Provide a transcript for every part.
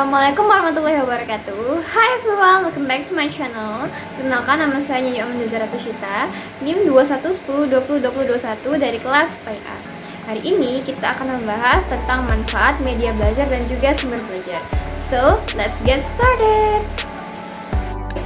Assalamualaikum warahmatullahi wabarakatuh. Hi everyone, welcome back to my channel. Perkenalkan, nama saya Nyonya Amanda Zaratushita, NIM 2110202021 dari kelas PA. Hari ini kita akan membahas tentang manfaat media belajar dan juga sumber belajar. So, let's get started.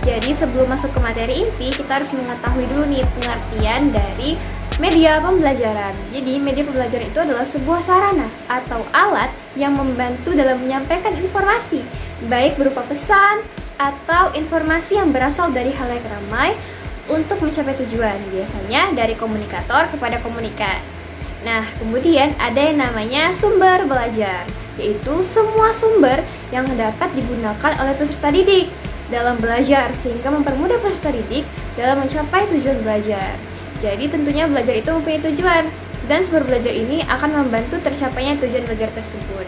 Jadi sebelum masuk ke materi inti, kita harus mengetahui dulu nih pengertian dari media pembelajaran. Jadi media pembelajaran itu adalah sebuah sarana atau alat yang membantu dalam menyampaikan informasi, baik berupa pesan atau informasi yang berasal dari halayak ramai untuk mencapai tujuan, biasanya dari komunikator kepada komunikat. Nah, kemudian ada yang namanya sumber belajar, yaitu semua sumber yang dapat digunakan oleh peserta didik dalam belajar sehingga mempermudah peserta didik dalam mencapai tujuan belajar. Jadi tentunya belajar itu mempunyai tujuan, dan sumber belajar ini akan membantu tercapainya tujuan belajar tersebut.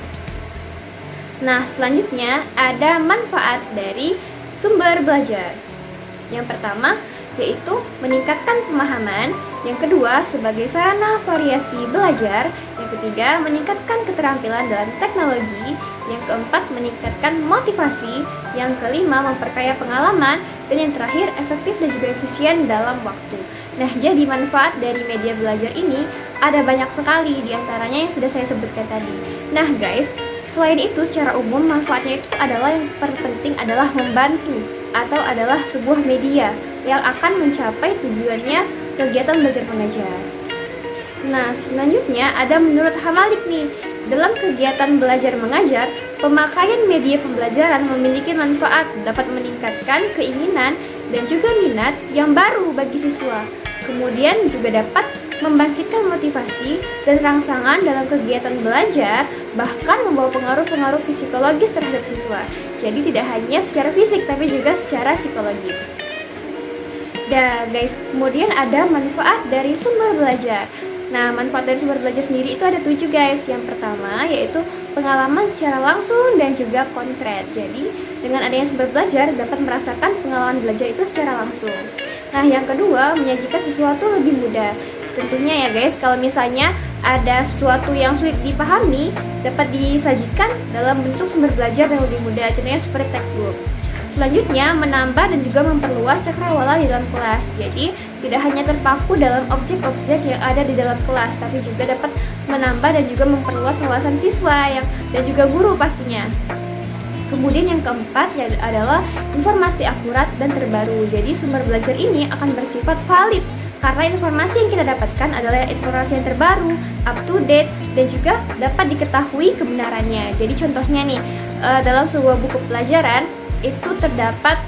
Nah, selanjutnya ada manfaat dari sumber belajar. Yang pertama yaitu meningkatkan pemahaman, yang kedua sebagai sarana variasi belajar, yang ketiga meningkatkan keterampilan dalam teknologi, yang keempat meningkatkan motivasi, yang kelima memperkaya pengalaman, dan yang terakhir efektif dan juga efisien dalam waktu. Nah, jadi manfaat dari media belajar ini ada banyak sekali, diantaranya yang sudah saya sebutkan tadi. Nah guys, selain itu secara umum manfaatnya itu adalah yang terpenting adalah membantu atau adalah sebuah media yang akan mencapai tujuannya kegiatan belajar mengajar. Nah, selanjutnya ada menurut Hamalik nih, dalam kegiatan belajar mengajar, pemakaian media pembelajaran memiliki manfaat dapat meningkatkan keinginan dan juga minat yang baru bagi siswa. Kemudian juga dapat membangkitkan motivasi dan rangsangan dalam kegiatan belajar, bahkan membawa pengaruh-pengaruh psikologis terhadap siswa. Jadi tidak hanya secara fisik tapi juga secara psikologis. Dan guys, kemudian ada manfaat dari sumber belajar. Nah, manfaat dari sumber belajar sendiri itu ada 7 guys. Yang pertama yaitu pengalaman secara langsung dan juga konkret. Jadi dengan adanya sumber belajar dapat merasakan pengalaman belajar itu secara langsung. Nah, yang kedua menyajikan sesuatu lebih mudah. Tentunya ya guys, kalau misalnya ada sesuatu yang sulit dipahami dapat disajikan dalam bentuk sumber belajar yang lebih mudah, contohnya seperti textbook. Selanjutnya, menambah dan juga memperluas cakrawala di dalam kelas. Jadi, tidak hanya terpaku dalam objek-objek yang ada di dalam kelas, tapi juga dapat menambah dan juga memperluas wawasan siswa dan juga guru pastinya. Kemudian yang keempat adalah informasi akurat dan terbaru. Jadi, sumber belajar ini akan bersifat valid karena informasi yang kita dapatkan adalah informasi yang terbaru, up to date, dan juga dapat diketahui kebenarannya. Jadi, contohnya nih, dalam sebuah buku pelajaran itu terdapat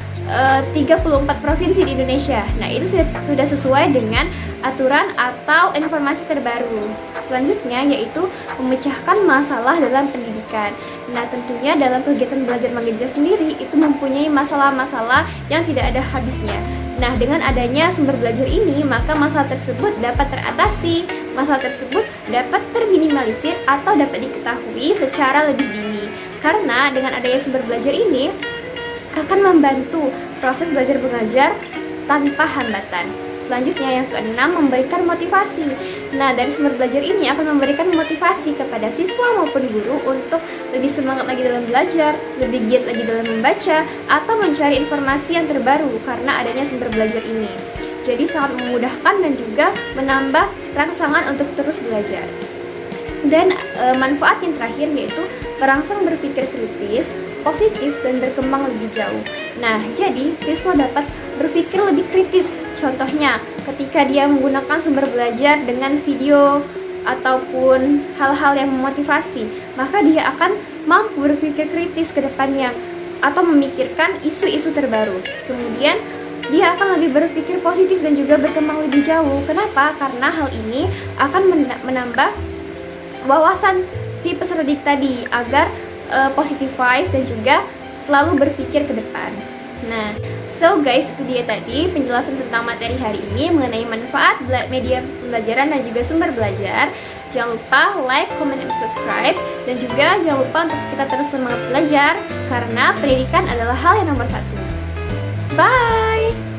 34 provinsi di Indonesia. Nah, itu sudah sesuai dengan aturan atau informasi terbaru. Selanjutnya yaitu memecahkan masalah dalam pendidikan. Nah, tentunya dalam kegiatan belajar mengajar sendiri itu mempunyai masalah-masalah yang tidak ada habisnya. Nah, dengan adanya sumber belajar ini, maka masalah tersebut dapat teratasi, masalah tersebut dapat terminimalisir atau dapat diketahui secara lebih dini. Karena dengan adanya sumber belajar ini akan membantu proses belajar mengajar tanpa hambatan. Selanjutnya yang keenam, memberikan motivasi. Nah, dari sumber belajar ini akan memberikan motivasi kepada siswa maupun guru untuk lebih semangat lagi dalam belajar, lebih giat lagi dalam membaca, atau mencari informasi yang terbaru karena adanya sumber belajar ini. Jadi sangat memudahkan dan juga menambah rangsangan untuk terus belajar. Dan manfaat yang terakhir yaitu merangsang berpikir kritis, positif, dan berkembang lebih jauh. Nah, jadi siswa dapat berpikir lebih kritis. Contohnya, ketika dia menggunakan sumber belajar dengan video ataupun hal-hal yang memotivasi, maka dia akan mampu berpikir kritis ke depannya atau memikirkan isu-isu terbaru. Kemudian, dia akan lebih berpikir positif dan juga berkembang lebih jauh. Kenapa? Karena hal ini akan menambah wawasan si peserta didik tadi agar positive vibes dan juga selalu berpikir ke depan. Nah, so guys, itu dia tadi penjelasan tentang materi hari ini mengenai manfaat media pembelajaran dan juga sumber belajar. Jangan lupa like, comment, dan subscribe. Dan juga jangan lupa untuk kita terus semangat belajar karena pendidikan adalah hal yang nomor 1. Bye!